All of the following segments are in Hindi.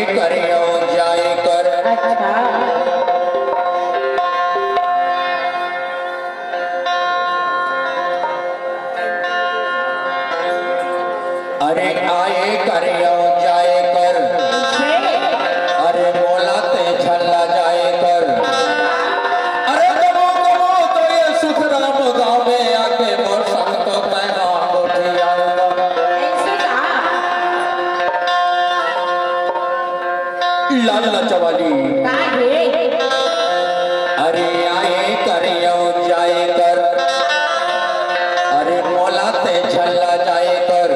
करे और जाए कर। अच्छा अरे आए करे और जाए कर, अरे बोलाते छल्ला जाए कर। अरे कबो कबो तो ये सुख राम गाँव में आके मोर संग तो पैना उठी आऊंगा। ऐसे कहा लाल लचवाली काहे अरे आए करे और जाए कर, अरे बोलाते छल्ला जाए कर।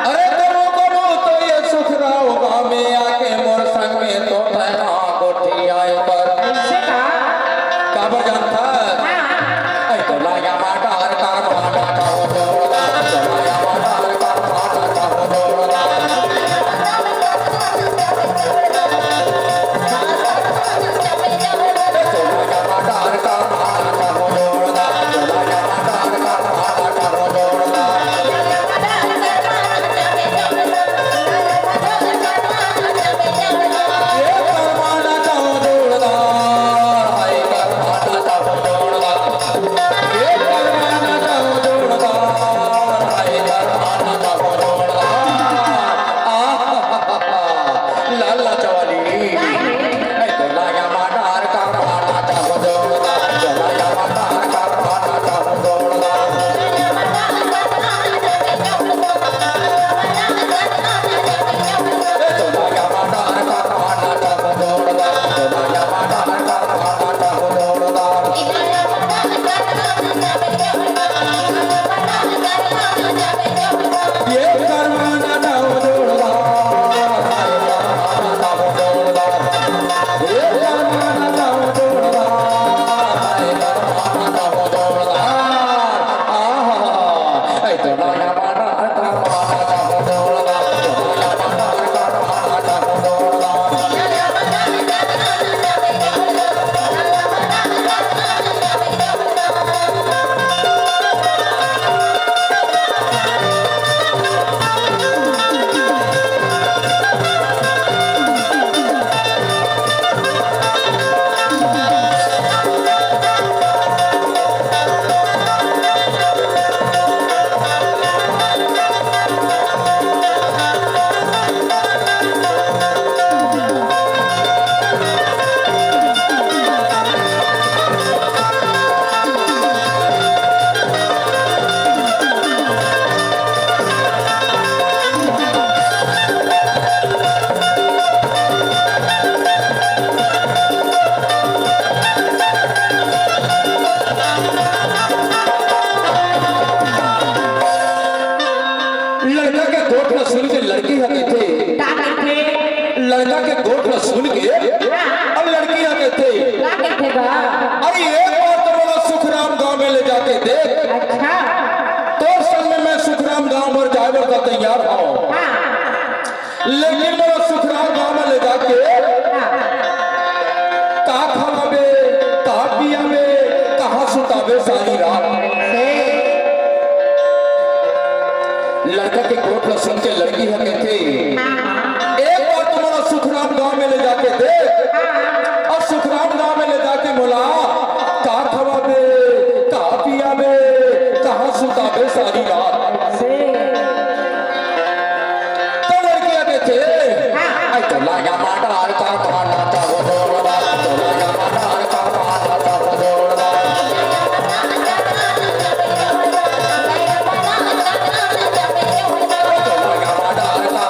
अरे करो करो तो ये सुख राव गाँव में आके मोर संग में तो पैना कोठी आए पर। ऐसे कहा काबर जानता ऐ तो लाया माटा हर कार माटा का हो जोड़ा, तो लाया माटा हर कार माटा का हो जोड़ा। तो लाया माटा हर कार माटा का हो जोड़ा, तो लाया माटा हर कार माटा का हो जोड़ा। ये परमाना का हो जोड़ा, हाय परमाना का हो जोड़ा। ये परमाना का हो जोड़ा, हाय परमाना का हो जोड़ा। लाला चवाली ऐ तो लाया माटा हर कार माटा का हो जोड़ा, तो लाया माटा हर कार माटा का हो जोड़ा। तो लाया माटा हर कार माटा का हो जोड़ा, तो लाया माटा हर कार माटा का हो जोड़ा। ये परमाना का हो जोड़ा, हाय परमाना का हो जोड़ा। ये परमाना का हो जोड़ा, हाय परमाना का हो जोड़ा। ऐ तो लाया माटा हर कार माटा का हो जोड़ा, तो लाया माटा हर कार माटा का हो जोड़ा। लड़का के गोठ में सुन के लड़की हके थे, का कहते लड़का के गोठ में सुन के अब लड़की हके थे। का कहते बा अरे एक बार तो बोला सुखराम गांव में ले जाके देख, अच्छा तो संग में मैं सुखराम गांव में जाए का तैयार हूँ। हाँ लेकिन बोला सुखराम गांव में ले जाके हाँ का खवाबे का पियाबे कहाँ सुताबे सारी रात। लड़का के गोठ में सुन के लड़की हके थे, एक बार तुम्हारा सुखराम गांव में ले जाके दे। और सुखराम गांव में ले जाके बोला का खवाबे का पियाबे कहाँ सुताबे सारी रात। तो लड़की हके थे ऐ तो लाया माटा हर कार माटा का हो जोड़ा, तो लाया माटा हर कार माटा का हो जोड़ा। तो लाया माटा हर कार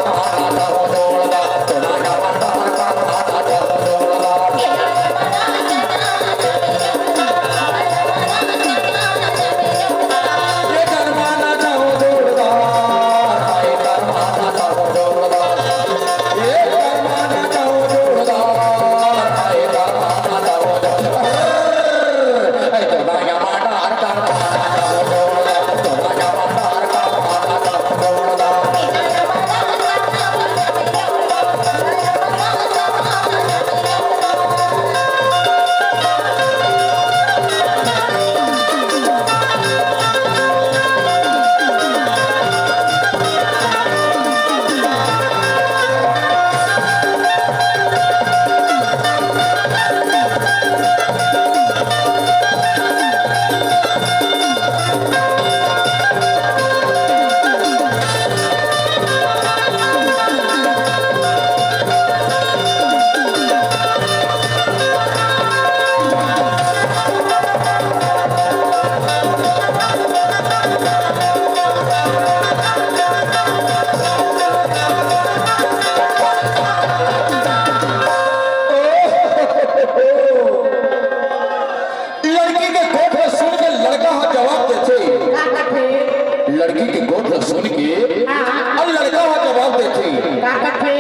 का कथे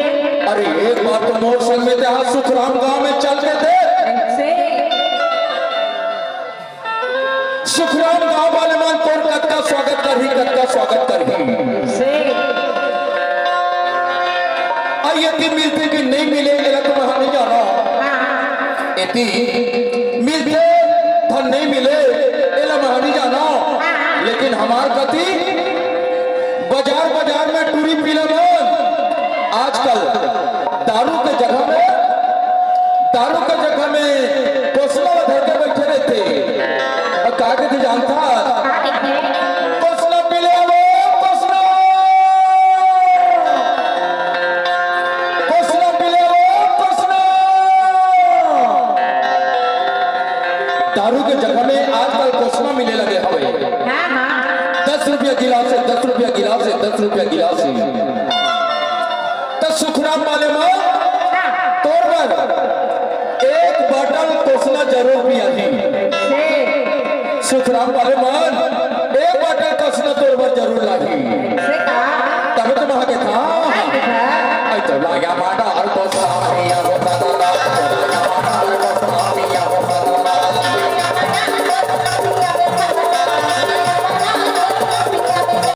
अरे एक बार तो मोर संग में थे सुखराम गांव में चल के थे से सुखराम गांव वाले मान तोर कद का स्वागत कर ही से यदि मिलते कि नहीं मिलेंगे ना तो वहां नहीं जाना यदि मिलते तो नहीं मिले एला वहां नहीं जाना लेकिन हमार कति बाजार बाजार में टूरी पीला मन आजकल दारू के जगह में कोसला धर के बैठे रहते और कागज थी जानता कोसला पीले वो कोसला पीले वो कोसला दारू के जगह में आजकल कोसला मिले लगे हवे हां हां 10 रुपया गिलास है 10 रुपया गिलास है 10 रुपया गिलास है तो सुखराम वाले मां तोर पर एक बॉटल कोसला जरूर पिया थी से सुखराम वाले मान एक बॉटल कोसला तोर पर जरूर लागी से का तब तो वहां के था का आई तो लाया माटा